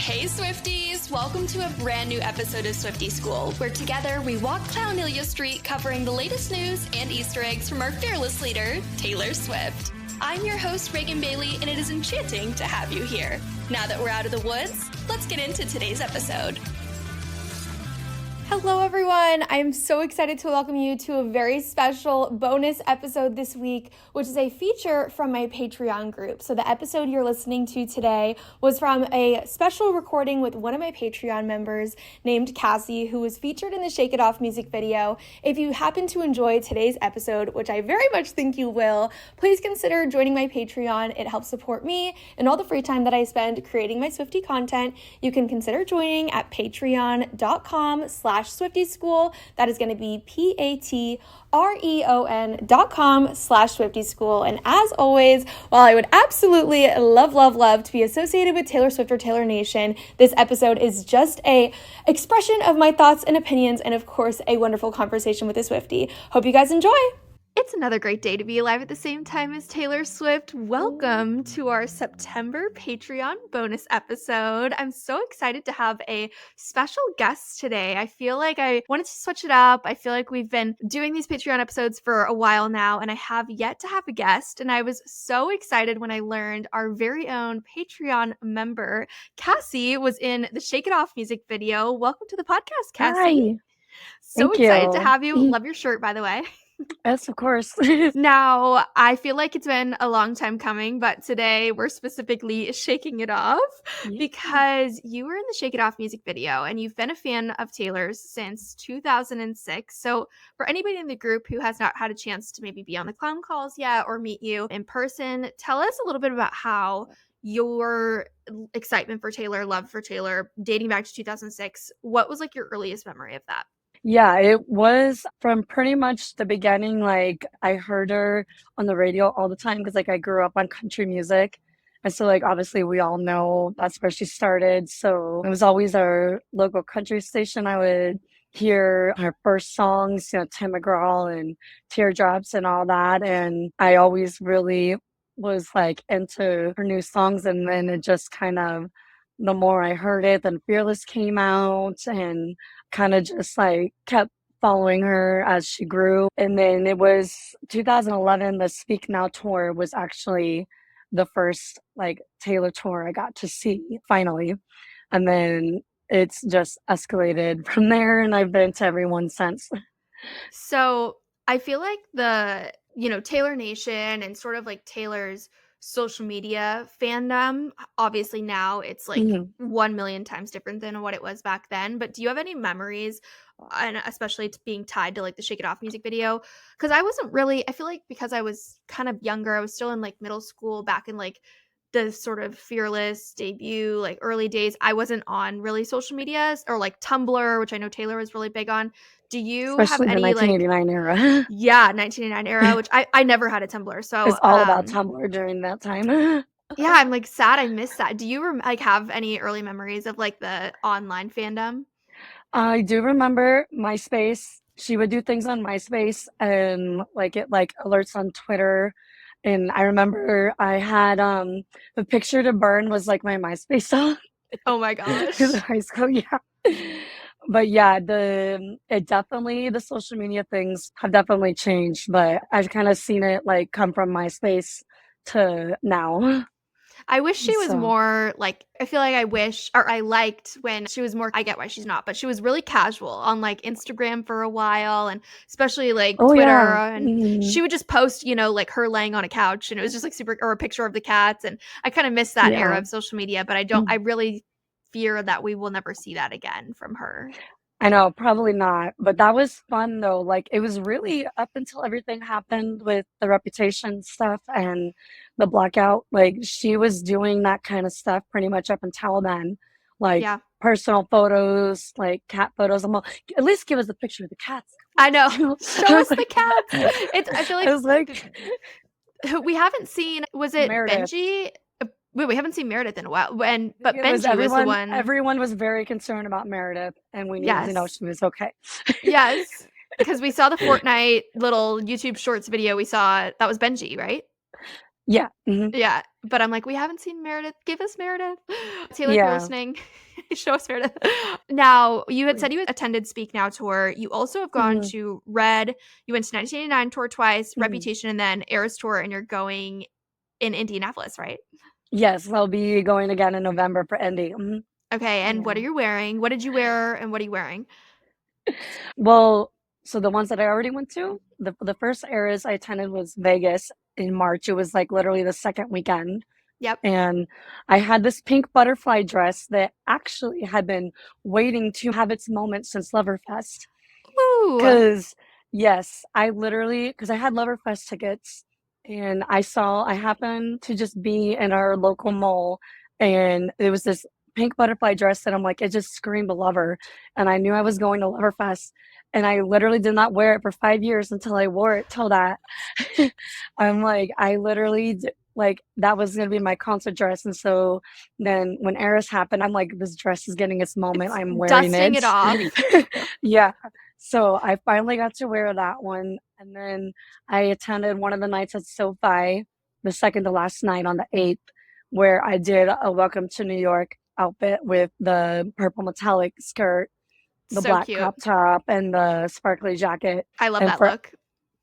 Hey Swifties! Welcome to a brand new episode of Swiftie School, where together we walk Clownelia Street covering the latest news and Easter eggs from our fearless leader, Taylor Swift. I'm your host, Reagan Bailey, and it is enchanting to have you here. Now that we're out of the woods, let's get into today's episode. Hello everyone! I'm so excited to welcome you to a very special bonus episode this week, which is a feature from my Patreon group. So the episode you're listening to today was from a special recording with one of my Patreon members named Cassy, who was featured in the Shake It Off music video. If you happen to enjoy today's episode, which I very much think you will, please consider joining my Patreon. It helps support me and all the free time that I spend creating my Swiftie content. You can consider joining at patreon.com/SwiftiesChool. That is going to be patreon.com/SwiftiesChool. And as always, while I would absolutely love to be associated with Taylor Swift or Taylor Nation, this episode is just a expression of my thoughts and opinions, and of course, a wonderful conversation with a Swiftie. Hope you guys enjoy. It's another great day to be alive at the same time as Taylor Swift. Welcome to our September Patreon bonus episode. I'm so excited to have a special guest today. I feel like I wanted to switch it up. I feel like we've been doing these Patreon episodes for a while now, and I have yet to have a guest. And I was so excited when I learned our very own Patreon member, Cassy, was in the Shake It Off music video. Welcome to the podcast, Cassy. Hi. So Thank excited to you. have you. Love your shirt, by the way. Yes, of course. Now, I feel like it's been a long time coming, but today we're specifically shaking it off because you were in the Shake It Off music video and you've been a fan of Taylor's since 2006. So for anybody in the group who has not had a chance to maybe be on the clown calls yet or meet you in person, tell us a little bit about how your excitement for Taylor, love for Taylor, dating back to 2006, what was like your earliest memory of that? Yeah, it was from pretty much the beginning. Like, I heard her on the radio all the time because, like, I grew up on country music. And so, like, obviously, we all know that's where she started. So it was always our local country station. I would hear her first songs, Tim McGraw and Teardrops and all that. And I always really was, like, into her new songs. And then it just kind of, the more I heard it, then Fearless came out and kind of just like kept following her as she grew. And then it was 2011, the Speak Now tour was actually the first like Taylor tour I got to see finally. And then it's just escalated from there, and I've been to everyone since. So I feel like the, Taylor Nation and sort of like Taylor's social media fandom, obviously now it's like 1 million times different than what it was back then. But do you have any memories, and especially being tied to like the Shake It Off music video? Because I feel like because I was kind of younger, I was still in like middle school back in like the sort of Fearless debut, like early days. I wasn't on really social medias or like Tumblr, which I know Taylor was really big on. Do you Especially have the any 1989 era. Yeah, 1989 era, which I never had a Tumblr. So It's all about Tumblr during that time. yeah, I'm like sad I missed that. Do you have any early memories of like the online fandom? I do remember MySpace. She would do things on MySpace and like it like alerts on Twitter. And I remember I had the Picture to Burn was like my MySpace song. Oh my gosh. In high school, yeah. But yeah, the social media things have definitely changed, but I've kind of seen it like come from MySpace to now. I wish she was So more like, I feel like I liked when she was more, I get why she's not, but she was really casual on like Instagram for a while, and especially like Twitter. yeah. And she would just post, like her laying on a couch, and it was just like or a picture of the cats. And I kind of miss that era Yeah. of social media, but I really fear that we will never see that again from her. I know, probably not, but that was fun though. Like it was really up until everything happened with the Reputation stuff and the blackout. Like she was doing that kind of stuff pretty much up until then. Like Yeah. personal photos, like cat photos. I'm all, at least give us a picture of the cats. I know. You know? Show us the cats. I feel I was like, we haven't seen, was it Meredith. Benji? Wait, we haven't seen Meredith in a while. But It was Benji was the one. everyone was very concerned about Meredith, and we needed to know Yes. she was okay. Yes. Because we saw the Fortnite little YouTube Shorts video. We saw that was Benji, right? Yeah. Yeah, but I'm like, we haven't seen Meredith. Give us Meredith. Taylor, if you're Yeah. listening, show us Meredith. Now, you had said you attended Speak Now tour. You also have gone Mhm. to Red. You went to 1989 tour twice, Mhm. Reputation, and then Eras tour, and you're going in Indianapolis, right? Yes, I'll be going again in November for Indy. Okay, and what are Yeah. you wearing? What did you wear, and what are you wearing? Well, so the ones that I already went to, the first Eras I attended was Vegas in March. It was like literally the second weekend. Yep. And I had this pink butterfly dress that actually had been waiting to have its moment since Loverfest. Ooh, Because, yes, because I had Loverfest tickets and I happened to just be in our local mall and it was this pink butterfly dress that I'm like, it just screamed lover. And I knew I was going to Loverfest and I literally did not wear it for 5 years until I wore it till that. I'm like, like that was gonna be my concert dress. And so then when Eris happened, I'm like, this dress is getting its moment. it's I'm wearing dusting it. it off. Yeah. So I finally got to wear that one. And then I attended one of the nights at SoFi, the second to last night on the 8th, where I did a Welcome to New York outfit with the purple metallic skirt, the So black cute. crop top, and the sparkly jacket. I love And that look.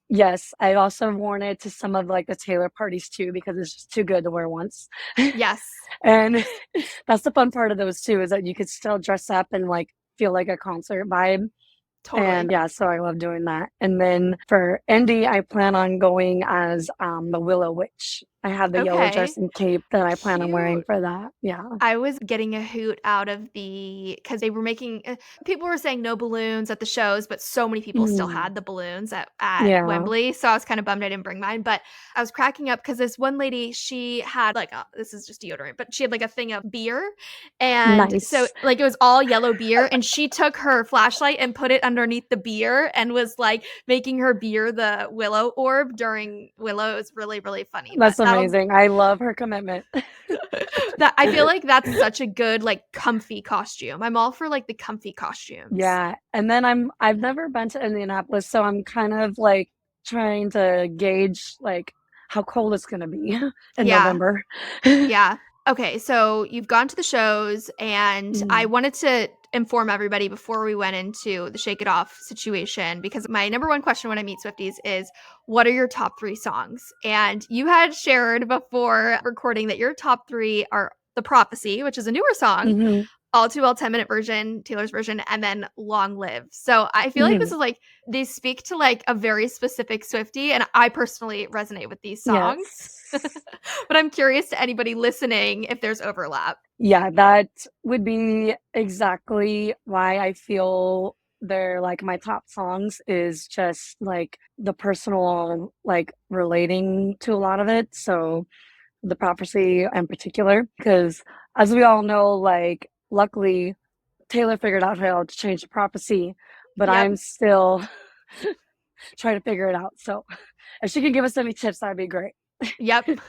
yes, I also worn it to some of like the Taylor parties too because it's just too good to wear once. Yes, And that's the fun part of those too, is that you could still dress up and like feel like a concert vibe. totally. And yeah, so I love doing that. And then for Indy, I plan on going as the Willow Witch. I have the yellow dress Okay. and cape that I plan on wearing Cute. for that. Yeah. I was getting a hoot out of because they were making people were saying no balloons at the shows, but so many people still Mm. had the balloons at Yeah. Wembley. So I was kind of bummed I didn't bring mine, but I was cracking up because this one lady, she had like this is just deodorant, but she had like a thing of beer. And so Nice. like it was all yellow beer. And she took her flashlight and put it underneath the beer and was like making her beer the Willow orb during Willow. It was really, really funny. But That's amazing. I love her commitment. that I feel like that's such a good like comfy costume. I'm all for like the comfy costumes. Yeah. And then I've never been to Indianapolis, so I'm kind of like trying to gauge like how cold it's gonna be in Yeah. November. Yeah. Okay, so you've gone to the shows and I Mm. wanted to inform everybody before we went into the Shake It Off situation because my number one question when I meet Swifties is what are your top 3 songs? And you had shared before recording that your top 3 are The Prophecy, which is a newer song, Mhm. All Too Well 10-minute version, Taylor's version, and then Long Live. So I feel like this Mhm. is like they speak to like a very specific Swiftie, and I personally resonate with these songs. Yes. But I'm curious to anybody listening if there's overlap. Yeah, that would be exactly why I feel they're like my top songs is just like the personal like relating to a lot of it. So the prophecy in particular, because as we all know, like luckily Taylor figured out how to change the prophecy, but Yep. I'm still trying to figure it out. So if she could give us any tips, that'd be great. Yep.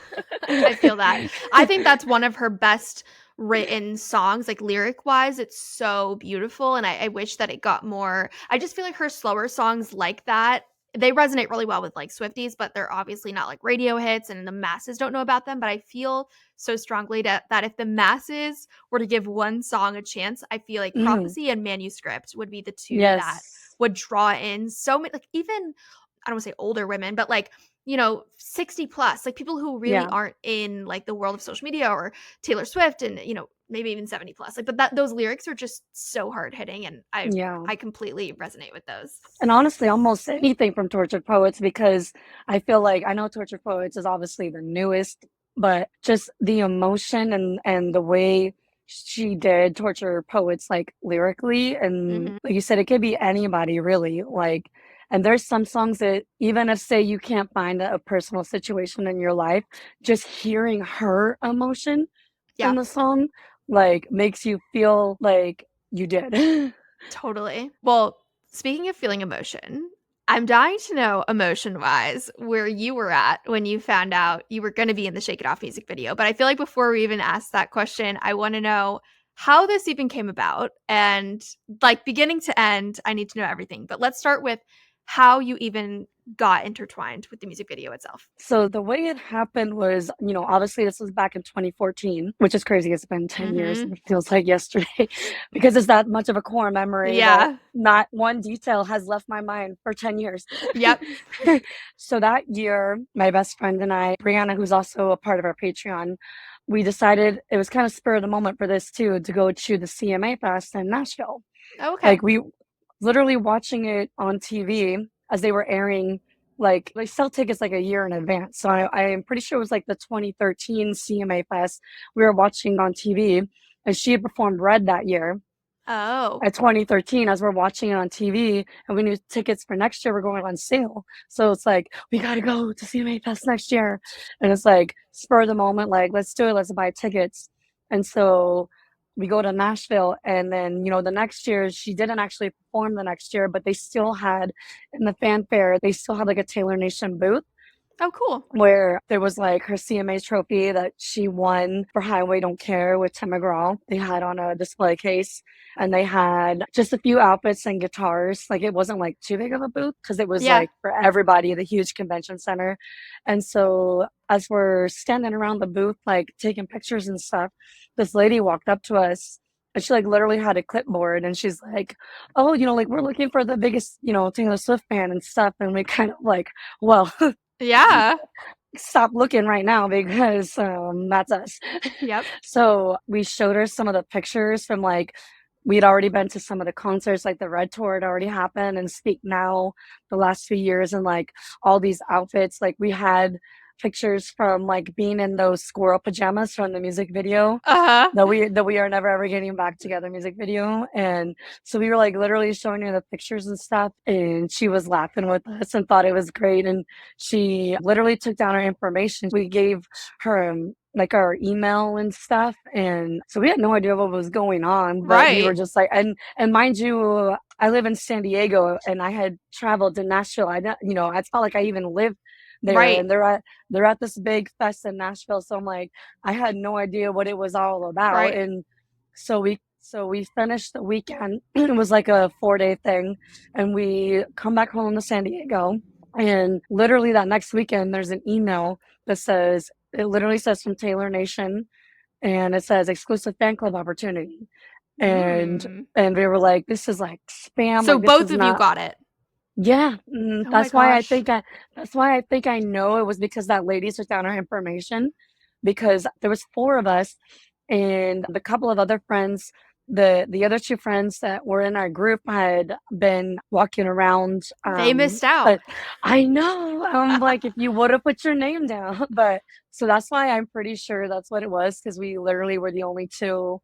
I feel that. I think that's one of her best written songs, like lyric wise. It's so beautiful. And I wish that it got more. I just feel like her slower songs like that, they resonate really well with like Swifties, but they're obviously not like radio hits and the masses don't know about them. But I feel so strongly that if the masses were to give one song a chance, I feel like Mhm. Prophecy and Manuscript would be the two that Yes. would draw in so many, like even, I don't want to say older women, but like 60 plus, like people who really Yeah. aren't in like the world of social media or Taylor Swift and, maybe even 70 plus. Like, but those lyrics are just so hard hitting. And Yeah. I completely resonate with those. And honestly, almost anything from Tortured Poets because I feel like I know Tortured Poets is obviously the newest, but just the emotion and the way she did Torture Poets like lyrically and Hmm. like you said, it could be anybody really. Like and there's some songs that even if say you can't find a personal situation in your life, just hearing her emotion in Yeah, the song like makes you feel like you did. totally. Well, speaking of feeling emotion, I'm dying to know emotion wise where you were at when you found out you were going to be in the Shake It Off music video. But I feel like before we even ask that question, I want to know how this even came about and like beginning to end. I need to know everything. But let's start with how you even got intertwined with the music video itself? So the way it happened was, obviously this was back in 2014, which is crazy. It's been 10 years. Mhm. It feels like yesterday because it's that much of a core memory that Yeah. not one detail has left my mind for 10 years. Yep. So that year, my best friend and I, Brianna, who's also a part of our Patreon, we decided it was kind of spur of the moment for this too, to go to the CMA Fest in Nashville. Oh, okay. Like we literally watching it on TV as they were airing, like they sell tickets like a year in advance. So I am pretty sure it was like the 2013 CMA Fest we were watching on TV, and she had performed Red that year. Oh. At 2013, as we're watching it on TV, and we knew tickets for next year were going on sale. So it's like, we got to go to CMA Fest next year. And it's like, spur of the moment, like, let's do it, let's buy tickets. And so we go to Nashville, and then, the next year, she didn't actually perform the next year, but they still had, in the fanfare, they still had like a Taylor Nation booth. Oh, cool. Where there was like her CMA trophy that she won for Highway Don't Care with Tim McGraw. They had on a display case, and they had just a few outfits and guitars. Like it wasn't like too big of a booth because it was like for everybody, the huge convention center. And so as we're standing around the booth, like taking pictures and stuff, this lady walked up to us. And she like literally had a clipboard, and she's like, oh, like we're looking for the biggest, Taylor Swift fan and stuff. And we kind of like, well, yeah, stop looking right now because that's us. Yep. So we showed her some of the pictures from like, we'd already been to some of the concerts, like the Red Tour had already happened, and Speak Now the last few years, and like all these outfits. Like we had pictures from like being in those squirrel pajamas from the music video, that we are never ever getting back together music video. And so we were like literally showing her the pictures and stuff, and she was laughing with us and thought it was great. And she literally took down our information. We gave her like our email and stuff, and so we had no idea what was going on, but we were just like, and mind you, I live in San Diego, and I had traveled to Nashville. I felt like I even lived there, and they're at this big fest in Nashville. So I'm like, I had no idea what it was all about. And so we finished the weekend. It was like a 4-day thing, and we come back home to San Diego, and literally that next weekend there's an email that says, it literally says from Taylor Nation, and it says exclusive fan club opportunity. And we were like, this is like spam. So like, both of you got it. Yeah, that's why I think I know it was because that lady took down our information, because there was 4 of us, and the couple of other friends, the other 2 friends that were in our group had been walking around. They missed out. I know. I'm like, if you would have put your name down, but so that's why I'm pretty sure that's what it was, because we literally were the only 2.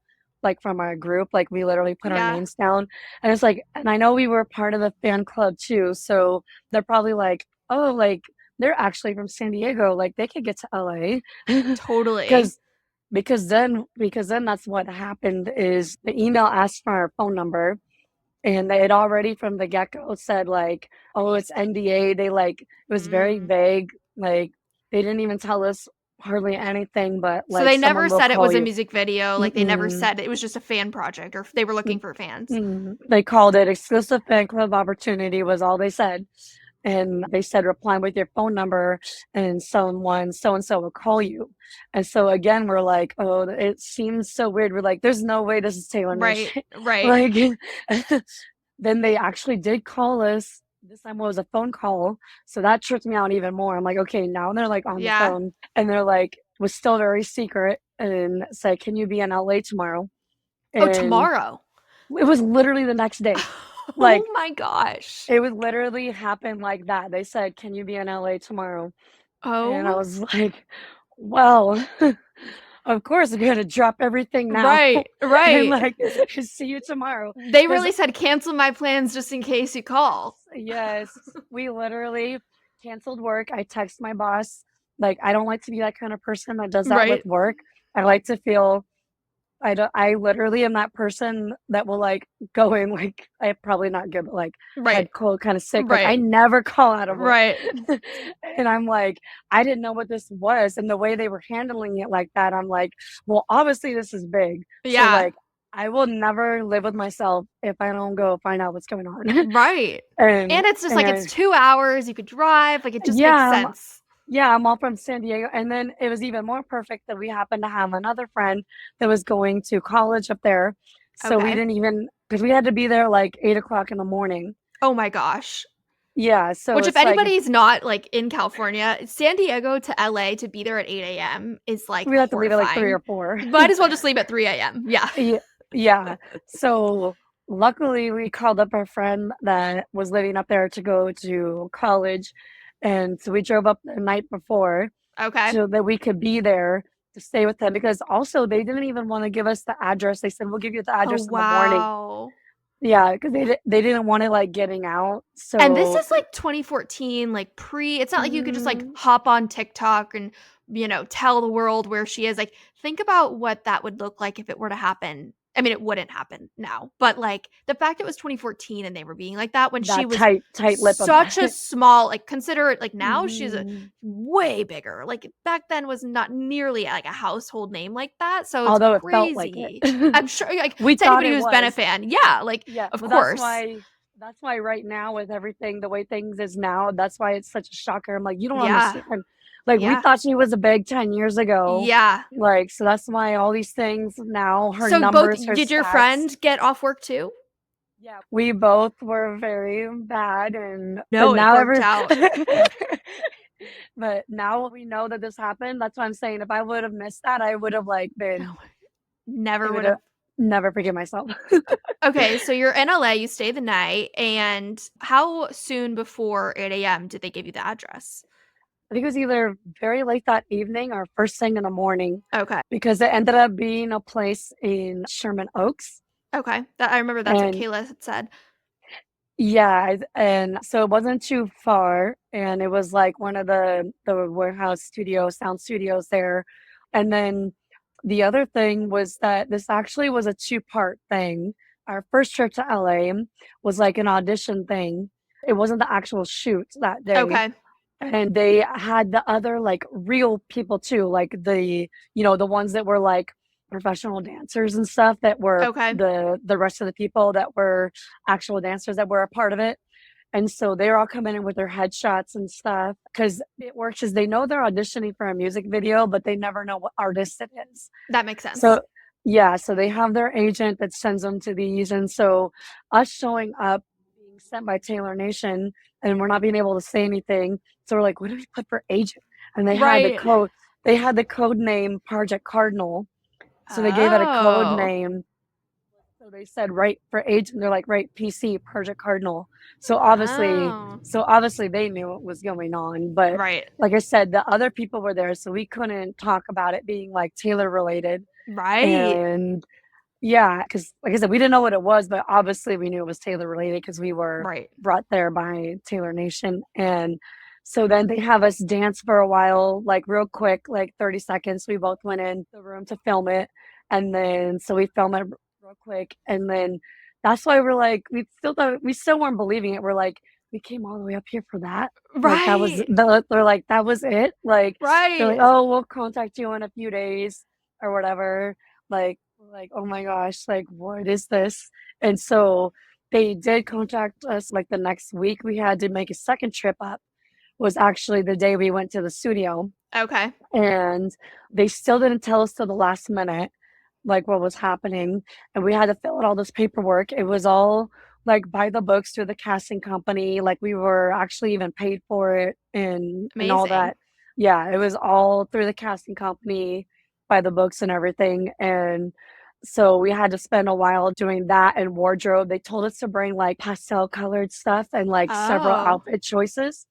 Like from our group, like we literally put our names down, and it's like, and I know we were part of the fan club too, so they're probably like, oh, like they're actually from San Diego, like they could get to LA. Totally. because then that's what happened, is the email asked for our phone number, and they had already from the get-go said like, oh, it's NDA. They like, it was very vague, like they didn't even tell us hardly anything, but like, so they never said it was a music video. Like they never Mm-mm. said it was just a fan project, or they were looking for fans. They called it exclusive fan club opportunity was all they said. And they said, reply with your phone number, and someone so-and-so will call you. And so again, we're like, oh, it seems so weird. We're like, there's no way this is Taylor Nation. Right. Like, then they actually did call us. This time it was a phone call. So that tripped me out even more. I'm like, okay, now they're like on the phone, and they're like, it was still very secret, and said, can you be in LA tomorrow? And tomorrow? It was literally the next day. Like, oh my gosh. It would literally happen like that. They said, can you be in LA tomorrow? Oh. And I was like, well, of course we're going to drop everything now. Right. And like, see you tomorrow. They really said, cancel my plans just in case you call. Yes. We literally canceled work. I text my boss. Like, I don't like to be that kind of person that does that with work. I like to feel, I literally am that person that will like go in, like, I'm probably not good, but like head cold, kind of sick. Like, I never call out of work. And I'm like, I didn't know what this was. And the way they were handling it like that, I'm like, well, obviously this is big. So like, I will never live with myself if I don't go find out what's going on. Right. And it's just like it's 2 hours. You could drive. Like it just makes sense. I'm all from San Diego. And then it was even more perfect that we happened to have another friend that was going to college up there. So we didn't even, because we had to be there like 8 o'clock in the morning. Oh my gosh. Yeah. So which if anybody's not like in California, San Diego to LA to be there at 8 a.m. is like we have to leave at like 3 or 4. Might as well just leave at 3 a.m. Yeah. Yeah. So luckily we called up our friend that was living up there to go to college. And so we drove up the night before. Okay. So that we could be there to stay with them, because also they didn't even want to give us the address. They said, we'll give you the address in the morning. Yeah, because they didn't want it like getting out. So and this is like 2014, like it's not like you could just like hop on TikTok and tell the world where she is. Like think about what that would look like if it were to happen. I mean, it wouldn't happen now, but like the fact it was 2014 and they were being like that when she was tight lip, such a small, like consider it like now she's a way bigger. Like back then was not nearly like a household name like that. So it's although crazy. It felt like it. I'm sure like we to anybody who's been a fan, of course. That's why right now with everything the way things is now, that's why it's such a shocker. I'm like, you don't understand. Like we thought she was a big 10 years ago. Yeah. Like, so that's why all these things now, her so numbers, both, her did stats, your friend get off work too? Yeah. We both were very bad and no, now it worked out. But now we know that this happened. That's what I'm saying. If I would have missed that, I would have like been never would have never forgive myself. Okay, so you're in LA, you stay the night, and how soon before 8 a.m. did they give you the address? I think it was either very late that evening or first thing in the morning. Okay. Because it ended up being a place in Sherman Oaks. Okay. I remember that's what Kayla had said. Yeah, and so it wasn't too far, and it was like one of the warehouse sound studios there. And then the other thing was that this actually was a 2-part thing. Our first trip to LA was like an audition thing. It wasn't the actual shoot that day. Okay. And they had the other like real people too, like the ones that were like professional dancers and stuff that were the rest of the people that were actual dancers that were a part of it. And so they're all coming in with their headshots and stuff, because it works is they know they're auditioning for a music video, but they never know what artist it is. That makes sense. So yeah, so they have their agent that sends them to these. And so us showing up, being sent by Taylor Nation, and we're not being able to say anything. So we're like, what do we put for agent? And they had the code. They had the code name Project Cardinal. So they gave it a code name. So they said write for agent. They're like write PC Project Cardinal. So obviously they knew what was going on. But like I said, the other people were there, so we couldn't talk about it being like Taylor related. Right. And yeah, because like I said, we didn't know what it was, but obviously we knew it was Taylor related because we were brought there by Taylor Nation. And so then they have us dance for a while, like real quick, like 30 seconds. We both went in the room to film it. And then, so we filmed it real quick. And then that's why we're like, we still weren't believing it. We're like, we came all the way up here for that. Right. Like, they're like, that was it. Like, they're like, oh, we'll contact you in a few days or whatever. Like, oh my gosh, like, what is this? And so they did contact us like the next week. We had to make a second trip up. Was actually the day we went to the studio. Okay. And they still didn't tell us till the last minute, like what was happening. And we had to fill out all this paperwork. It was all like by the books through the casting company. Like we were actually even paid for it and all that. Yeah, it was all through the casting company, by the books and everything. And so we had to spend a while doing that and wardrobe. They told us to bring like pastel colored stuff and like several outfit choices.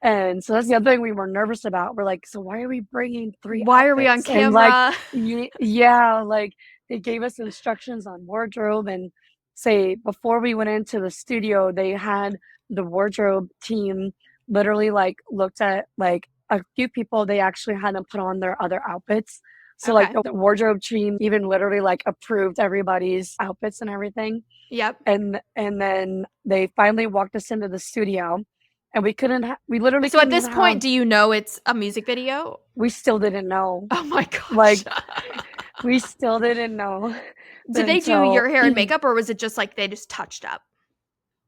And so that's the other thing we were nervous about. We're like, so why are we bringing 3 outfits? Why are we on camera? And like, yeah, like they gave us instructions on wardrobe, and say before we went into the studio, they had the wardrobe team literally like looked at like a few people. They actually had them put on their other outfits. So like the wardrobe team even literally like approved everybody's outfits and everything. Yep. And then they finally walked us into the studio. And we literally So at this point, do you know it's a music video? We still didn't know. Oh my gosh. Like, We still didn't know. Did they do until- your hair and makeup, or was it just like they just touched up?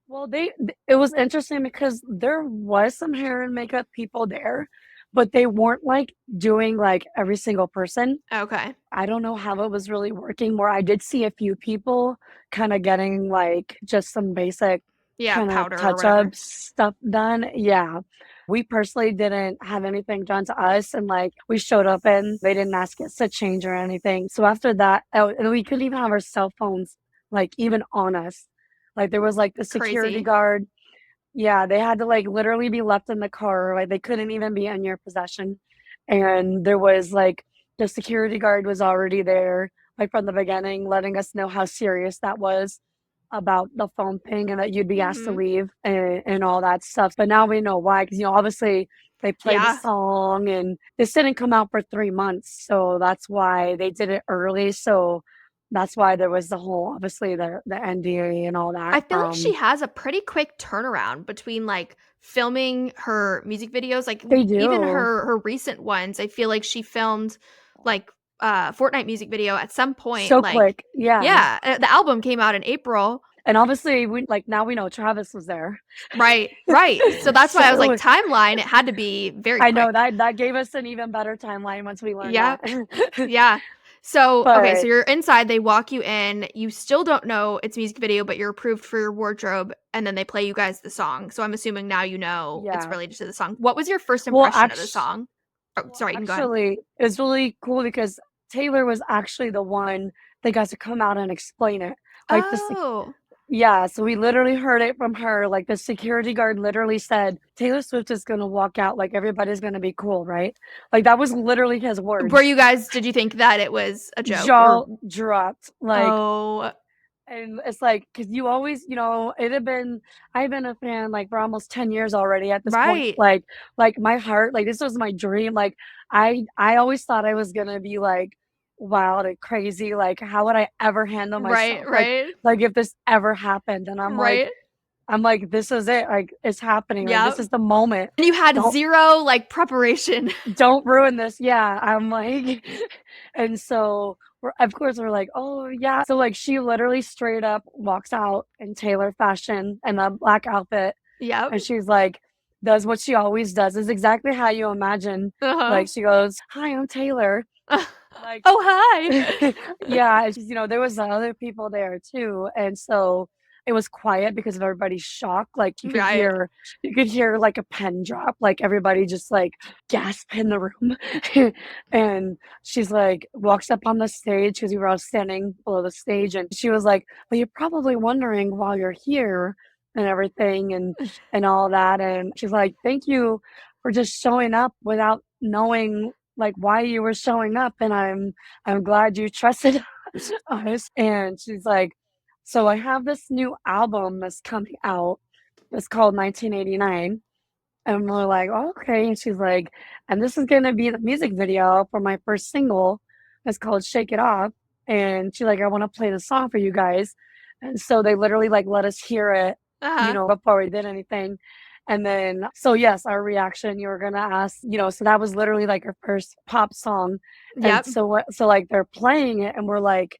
Well, it was interesting because there was some hair and makeup people there, but they weren't like doing like every single person. Okay. I don't know how it was really working. Where I did see a few people kind of getting like just some basic kind of powder or touch whatever. up stuff done. Yeah. We personally didn't have anything done to us, and like we showed up and they didn't ask us to change or anything. So after that, and we couldn't even have our cell phones like even on us. Like there was like the security Crazy. guard. Yeah, they had to like literally be left in the car. Like they couldn't even be in your possession. And there was like the security guard was already there, like from the beginning, letting us know how serious that was about the phone ping and that you'd be asked to leave and all that stuff. But now we know why, because obviously they played the song and this didn't come out for 3 months. So that's why they did it early. So that's why there was the whole, obviously, the NDA and all that. I feel like she has a pretty quick turnaround between like filming her music videos. Like They do. Even her recent ones, I feel like she filmed like Fortnite music video at some point. So like, quick. Yeah. Yeah. The album came out in April. And obviously, now we know Travis was there. Right. So that's why I was like, timeline, it had to be very quick. I know, that gave us an even better timeline once we learned that. Yeah. So, okay, so you're inside, they walk you in, you still don't know it's music video, but you're approved for your wardrobe, and then they play you guys the song. So I'm assuming now you know it's related to the song. What was your first impression of the song? Oh, sorry, you can go ahead. Actually, it's really cool because Taylor was actually the one that got to come out and explain it. Like yeah, so we literally heard it from her. Like the security guard literally said, Taylor Swift is going to walk out. Like everybody's going to be cool, right? Like that was literally his words. Did you think that it was a joke? Jaw dropped. Like, and it's like, because you always, I've been a fan like for almost 10 years already at this point. Like my heart, like this was my dream. Like I always thought I was going to be like, wild and crazy, like how would I ever handle myself, like if this ever happened, and I'm like this is it, like it's happening, like this is the moment, and you had zero like preparation. Don't ruin this. I'm like and so we're like, oh yeah, so like she literally straight up walks out in Taylor fashion in a black outfit, and she's like does what she always does, is exactly how you imagine. Like she goes, hi, I'm Taylor. Like, oh hi. Yeah, there was other people there too, and so it was quiet because of everybody's shock. Like you could hear like a pen drop, like everybody just like gasp in the room. And she's like walks up on the stage, because we were all standing below the stage, and she was like, well, you're probably wondering while you're here and everything and all that, and she's like, thank you for just showing up without knowing like why you were showing up, and I'm glad you trusted us. And she's like, so I have this new album that's coming out, it's called 1989, and we're like, oh, okay. And she's like, and this is gonna be the music video for my first single, it's called Shake It Off, and she's like, I want to play the song for you guys. And so they literally like let us hear it before we did anything. And then, so yes, our reaction, you were going to ask, so that was literally like our first pop song. And so like they're playing it and we're like,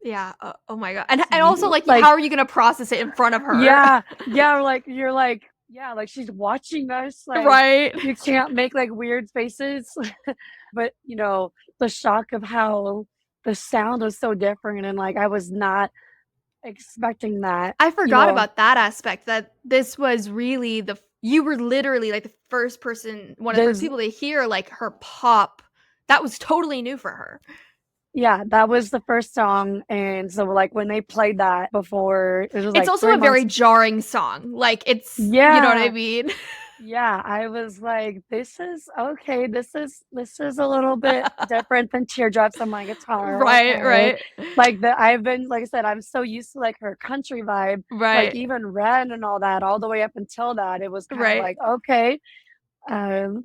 oh my God. And also like how are you going to process it in front of her? We're like, you're like, like she's watching us. Like, you can't make like weird faces. But, the shock of how the sound was so different. And like, I was not expecting that. I forgot about that aspect, that this was really you were literally like the first person, one of the first people to hear like her pop. That was totally new for her. Yeah, that was the first song. And so like when they played that before, it was like, it's also a very jarring song. Like it's, you know what I mean? Yeah, I was like, this is okay. This is a little bit different than Teardrops on My Guitar. Right. Like I've been, like I said, I'm so used to like her country vibe. Right. Like even Ren and all that, all the way up until that, it was kind of like, okay,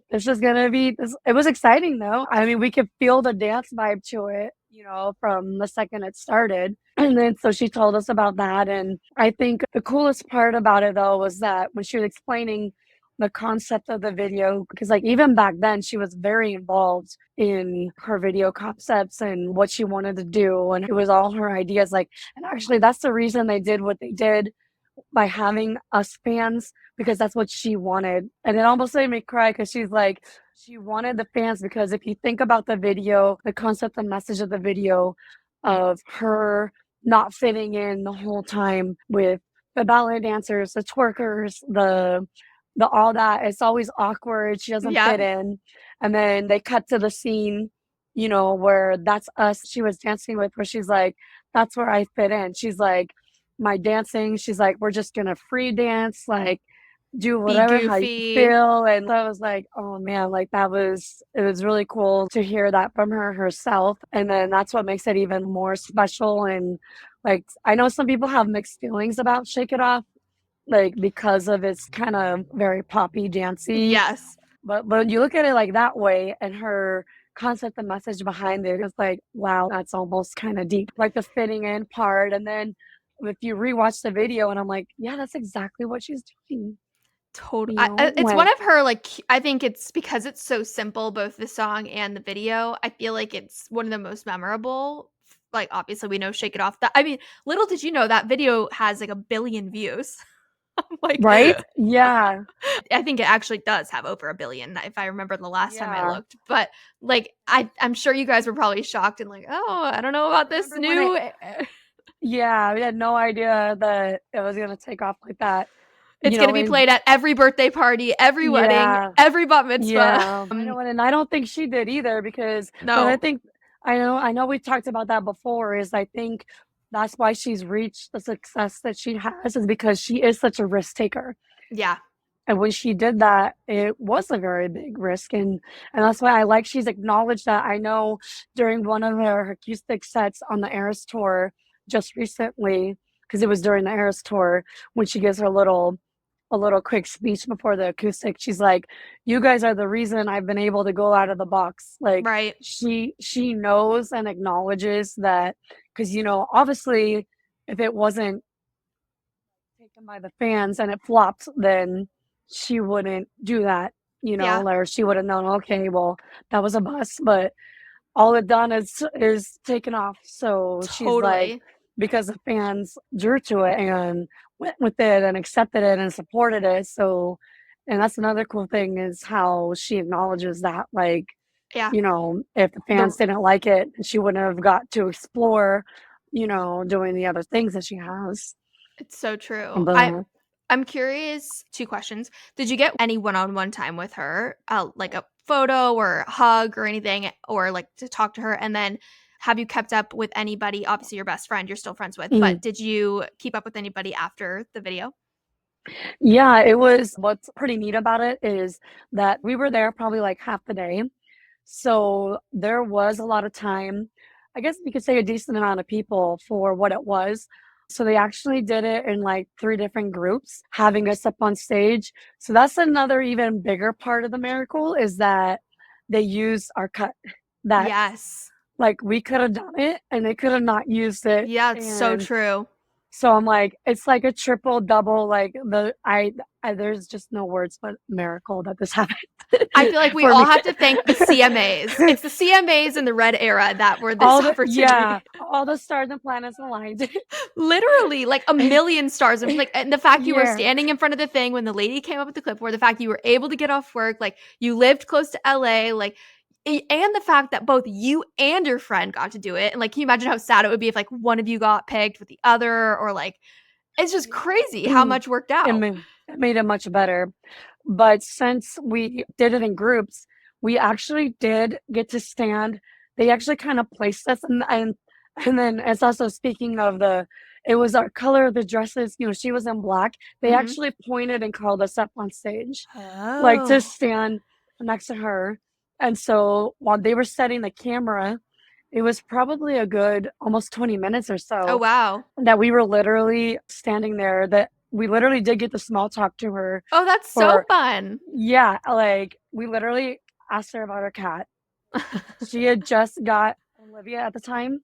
this is gonna be. It was exciting though. I mean, we could feel the dance vibe to it, from the second it started. And then so she told us about that, and I think the coolest part about it though was that when she was explaining the concept of the video, because like even back then she was very involved in her video concepts and what she wanted to do, and it was all her ideas. Like, and actually that's the reason they did what they did by having us fans, because that's what she wanted. And it almost made me cry because she's like, she wanted the fans, because if you think about the video, the concept and message of the video of her not fitting in the whole time with the ballet dancers, the twerkers, the all that, it's always awkward. She doesn't fit in. And then they cut to the scene, where that's us she was dancing with, where she's like, that's where I fit in. She's like, my dancing, she's like, we're just gonna free dance, like do whatever how you feel. And I was like, oh man, like it was really cool to hear that from her herself. And then that's what makes it even more special. And like, I know some people have mixed feelings about Shake It Off, like because of its kind of very poppy dancey. Yes. But when you look at it like that way, and her concept and message behind it, it's like, wow, that's almost kind of deep, like the fitting in part. And then if you rewatch the video, and I'm like, yeah, that's exactly what she's doing. Totally. It's one of her, like, I think it's because it's so simple, both the song and the video. I feel like it's one of the most memorable. Like, obviously, we know Shake It Off. I mean, little did you know that video has like 1 billion views. Like, right? Yeah. I think it actually does have over 1 billion, if I remember the last time I looked. But like, I'm sure you guys were probably shocked and like, oh, I don't know about this new. Yeah, we had no idea that it was gonna take off like that. It's going to be played at every birthday party, every wedding, every bat mitzvah. Yeah, I know, and I don't think she did either, because but I think I know we talked about that before, is I think that's why she's reached the success that she has, is because she is such a risk taker. Yeah. And when she did that, it was a very big risk. And that's why I like she's acknowledged that. I know during one of her acoustic sets on the Eras tour just recently, because it was during the Eras tour, when she gives her a little quick speech before the acoustic, she's like, you guys are the reason I've been able to go out of the box. Like, right. She knows and acknowledges that, because, obviously if it wasn't taken by the fans and it flopped, then she wouldn't do that, or she would have known, okay, well, that was a bust, but all it done is taken off. So she's like, because the fans drew to it and went with it and accepted it and supported it. So, and that's another cool thing, is how she acknowledges that, like, if the fans didn't like it, she wouldn't have got to explore, doing the other things that she has. It's so true. I'm curious, 2 questions. Did you get any one-on-one time with her, like a photo or a hug or anything, or like to talk to her? And then have you kept up with anybody? Obviously, your best friend you're still friends with, but did you keep up with anybody after the video? Yeah, it was. What's pretty neat about it is that we were there probably like half the day. So there was a lot of time. I guess you could say a decent amount of people for what it was. So they actually did it in like 3 different groups, having us up on stage. So that's another even bigger part of the miracle, is that they used our cut. That yes. Like, we could have done it and they could have not used it. Yeah, it's so true. So I'm like, it's like a triple double, like there's just no words but miracle that this happened. I feel like we all have to thank the CMAs. It's the CMAs in the red era that were this opportunity. Yeah, all the stars and planets aligned. Literally, like 1 million stars. And like, and the fact you were standing in front of the thing when the lady came up with the clipboard, the fact you were able to get off work, like you lived close to LA, like, and the fact that both you and your friend got to do it. And like, can you imagine how sad it would be if like one of you got picked with the other, or like, it's just crazy how much worked out. It made it much better. But since we did it in groups, we actually did get to stand. They actually kind of placed us, and then it's also, speaking of it was our color of the dresses, she was in black. They actually pointed and called us up on stage, like to stand next to her. And so while they were setting the camera, it was probably a good almost 20 minutes or so. Oh, wow. That we were literally standing there, that we literally did get the small talk to her. Oh, that's so fun. Yeah, like we literally asked her about her cat. She had just got Olivia at the time,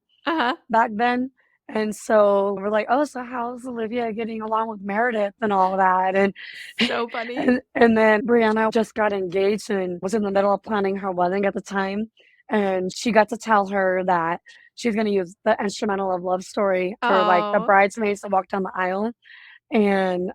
back then. And so we're like, oh, so how's Olivia getting along with Meredith and all that? And So funny. and then Brianna just got engaged and was in the middle of planning her wedding at the time. And she got to tell her that she's going to use the instrumental of Love Story for like the Oh, bridesmaids to walk down the aisle. And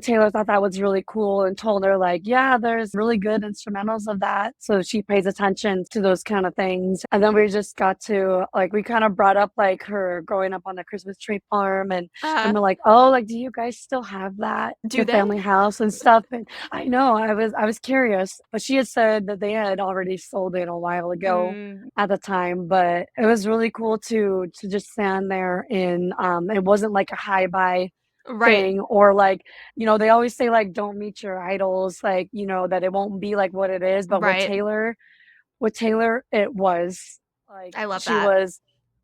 Taylor thought that was really cool and told her like, yeah, there's really good instrumentals of that. So she pays attention to those kind of things. And then we just got to like, we kind of brought up like her growing up on the Christmas tree farm and we're like, oh, like, do you guys still have that? do Your they? family house and stuff. And I know I was curious, but she had said that they had already sold it a while ago at the time, but it was really cool to just stand there in it wasn't like a high buy Right. thing, or like, you know, they always say like don't meet your idols, like, you know, that it won't be like what it is, but Right. with Taylor it was like I love she that. was,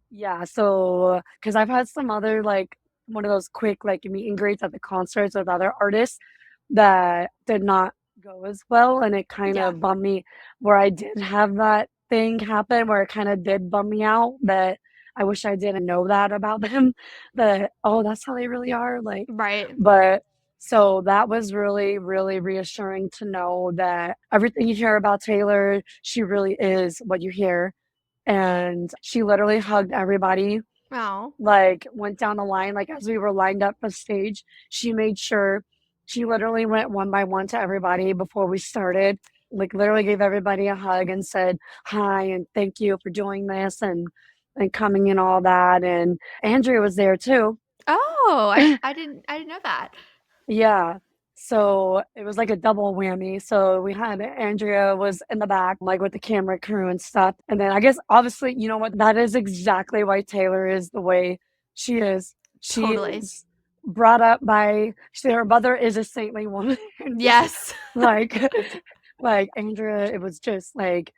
yeah. So because I've had some other like one of those quick like meet and greets at the concerts with other artists that did not go as well, and it kind Yeah. of bummed me where I did have that thing happen where it kind of did bum me out that I wish I didn't know that about them, that, oh, that's how they really are. Like, Right. but so that was really, really reassuring to know that everything you hear about Taylor, she really is what you hear. And she literally hugged everybody, Oh. like went down the line, like as we were lined up for stage, she made sure she literally went one by one to everybody before we started, like literally gave everybody a hug and said hi and thank you for doing this and coming and all that. And Andrea was there too. Oh, I didn't know that. Yeah. So it was like a double whammy. So we had Andrea was in the back, like with the camera crew and stuff. And then I guess obviously, you know what? That is exactly why Taylor is the way she is. She Totally. is brought up by, her mother is a saintly woman. Yes. like, like Andrea, it was just like,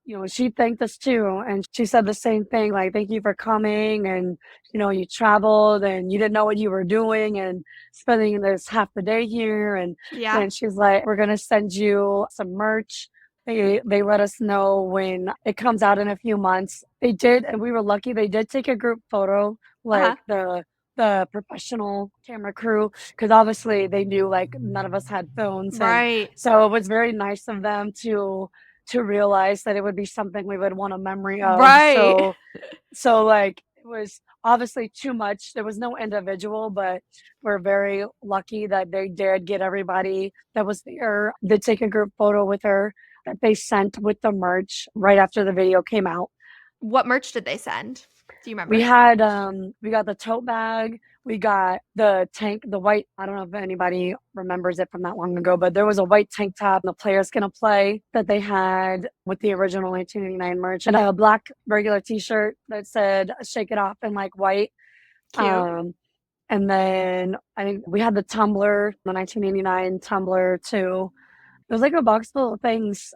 you know, she thanked us too. And she said the same thing, like, thank you for coming. And, you know, you traveled and you didn't know what you were doing and spending this half the day here. And Yeah. then she's like, we're going to send you some merch. They let us know when it comes out in a few months. They did, and we were lucky. They did take a group photo, like the professional camera crew, because obviously they knew like none of us had phones. Right. And so it was very nice of them to realize that it would be something we would want a memory of. Right. So like it was obviously too much. There was no individual, but we're very lucky that they did get everybody that was there. Did take a group photo with her that they sent with the merch right after the video came out. What merch did they send? Do you remember? We had we got the tote bag, we got the tank, the white, I don't know if anybody remembers it from that long ago, but there was a white tank top the Players Gonna Play that they had with the original 1989 merch, and a black regular t-shirt that said Shake It Off in like white. Cute. And then I think we had the tumbler, the 1989 tumbler too. It was like a box full of things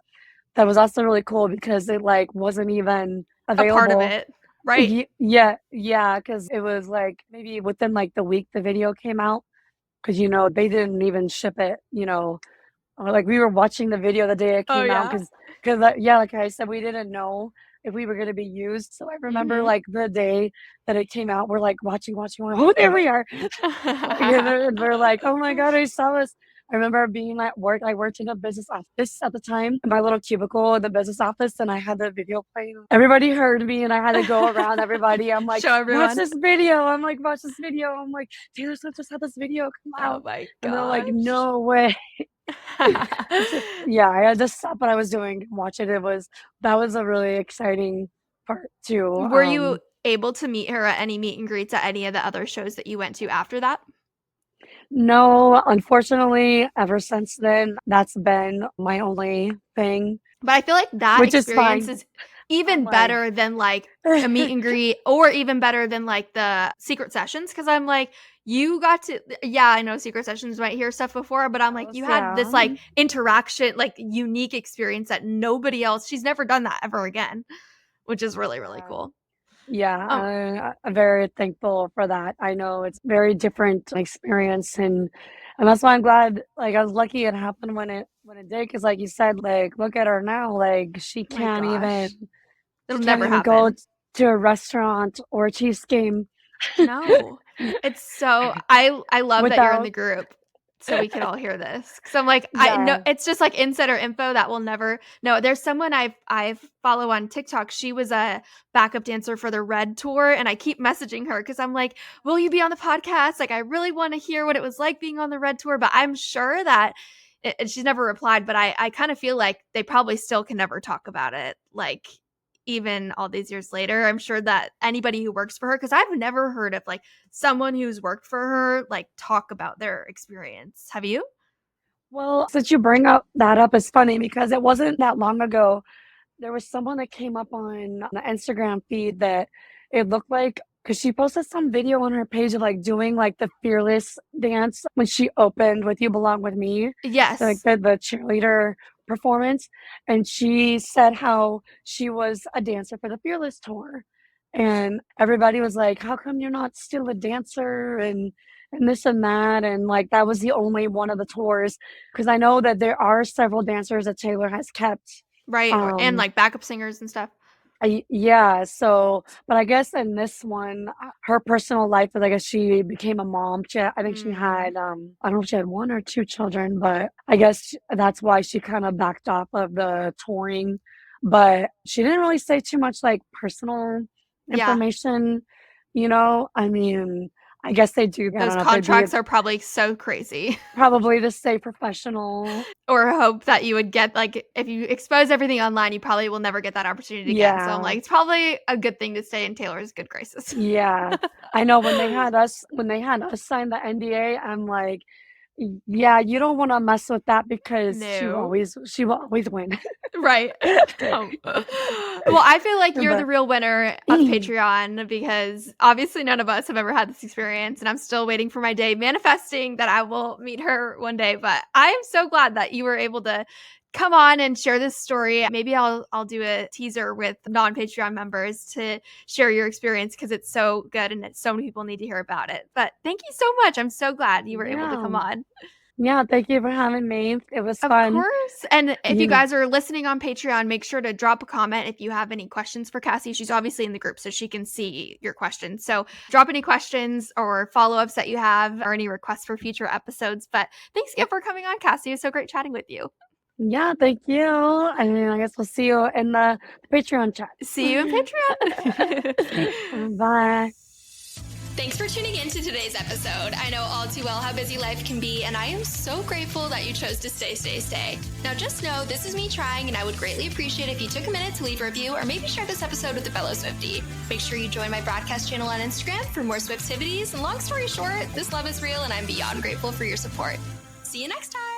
that was also really cool because it like wasn't even available. A part of it. Right. Yeah, because it was like maybe within like the week the video came out, because you know they didn't even ship it, you know, or like we were watching the video the day it came out, because yeah, like I said, we didn't know if we were going to be used. So I remember like the day that it came out, we're like watching, oh, there we are. And we're like, oh my God, I saw this. I remember being at work. I worked in a business office at the time, in my little cubicle in the business office, and I had the video playing. Everybody heard me, and I had to go around everybody. I'm like, show everyone. watch this video. I'm like, watch this video. I'm like, Taylor Swift just had this video come out. Oh my God. And they're like, no way. Yeah, I had to stop what I was doing and watch it. That was a really exciting part too. Were you able to meet her at any meet and greets at any of the other shows that you went to after that? No, unfortunately, ever since then, that's been my only thing. But I feel like that Which experience is is even better than like a meet and greet, or even better than like the secret sessions, because I'm like, you got to, yeah, I know secret sessions might hear stuff before, but I'm like, you had this like interaction, like unique experience that nobody else, she's never done that ever again, which is really, really cool. Yeah, I'm very thankful for that. I know it's very different experience, and that's why I'm glad. Like I was lucky it happened when it did, because like you said, like look at her now. Like she can't even It'll never happen. go to a restaurant or a Chiefs game No. It's so I love that you're in Without, the group so we can all hear this. Cuz I'm like I know yeah. it's just like insider info that we'll never know. There's someone I follow on TikTok. She was a backup dancer for the Red Tour and I keep messaging her cuz I'm like, "Will you be on the podcast? Like I really want to hear what it was like being on the Red Tour." But I'm sure that and she's never replied, but I kind of feel like they probably still can never talk about it. Like even all these years later, I'm sure that anybody who works for her, because I've never heard of like someone who's worked for her, like talk about their experience. Have you? Well, since you bring up that up, it's funny because it wasn't that long ago. There was someone that came up on the Instagram feed that it looked like because she posted some video on her page of like doing like the fearless dance when she opened with You Belong With Me, so like Yes. the cheerleader performance. And she said how she was a dancer for the Fearless tour. And everybody was like, how come you're not still a dancer? And this and that. And like that was the only one of the tours. Because I know that there are several dancers that Taylor has kept. Right. And Um, like backup singers and stuff. yeah, so, but I guess in this one, her personal life, I guess she became a mom. I think she Mm, had, I don't know if she had one or two children, but I guess that's why she kind of backed off of the touring. But she didn't really say too much like personal yeah. information, you know? I mean, I guess they do, I Those don't know if they'd be contracts are probably so crazy. probably to stay professional. Or hope that you would get like if you expose everything online, you probably will never get that opportunity again. So I'm Yeah. like, it's probably a good thing to stay in Taylor's good graces. Yeah. I know when they had us sign the NDA, I'm like, yeah, you don't want to mess with that because No. she will always win. Right. Oh. Well, I feel like you're the But real winner of Patreon because obviously none of us have ever had this experience, and I'm still waiting for my day, manifesting that I will meet her one day. But I am so glad that you were able to come on and share this story. Maybe I'll do a teaser with non-Patreon members to share your experience because it's so good and so many people need to hear about it. But thank you so much. I'm so glad you were able to yeah. come on. Yeah, thank you for having me. It was Of fun. course. And if you You know, guys are listening on Patreon, make sure to drop a comment if you have any questions for Cassy. She's obviously in the group, so she can see your questions. So drop any questions or follow-ups that you have or any requests for future episodes. But thanks again for coming on, Cassy. It was so great chatting with you. yeah, thank you. I mean, I guess we'll see you in the Patreon chat. See you in Patreon. Bye. Thanks for tuning in to today's episode. I know all too well how busy life can be, and I am so grateful that you chose to stay. Now just know this is me trying, and I would greatly appreciate if you took a minute to leave a review or maybe share this episode with a fellow Swiftie. Make sure you join my broadcast channel on Instagram for more Swiftivities, and long story short, this love is real, and I'm beyond grateful for your support. See you next time!